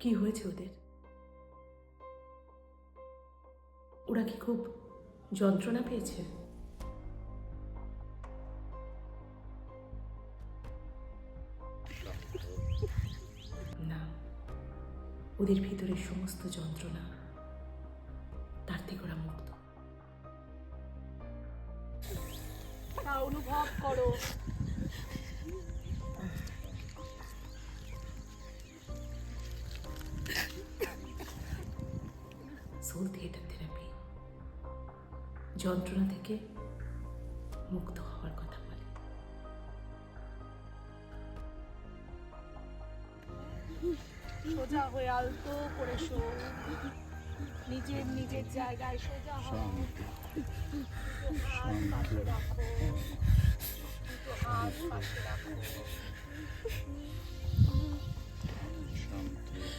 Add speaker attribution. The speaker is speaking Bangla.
Speaker 1: কি হয়েছে ওদের? ওরা কি খুব যন্ত্রণা পেয়েছে? না, ওদের ভিতরে সমস্ত যন্ত্রণা তার থেকে ওরা মুক্ত।
Speaker 2: অনুভব করো।
Speaker 1: সোল থিয়েটার থেরাপি যন্ত্রণা থেকে মুক্ত হওয়ার কথা বলে।
Speaker 2: সোজা হয়ে আলতো করে শো, নিজের নিজের জায়গায় সোজা হও। দুটো হাত পাশে রাখো, দুটো হাত পাশে রাখো।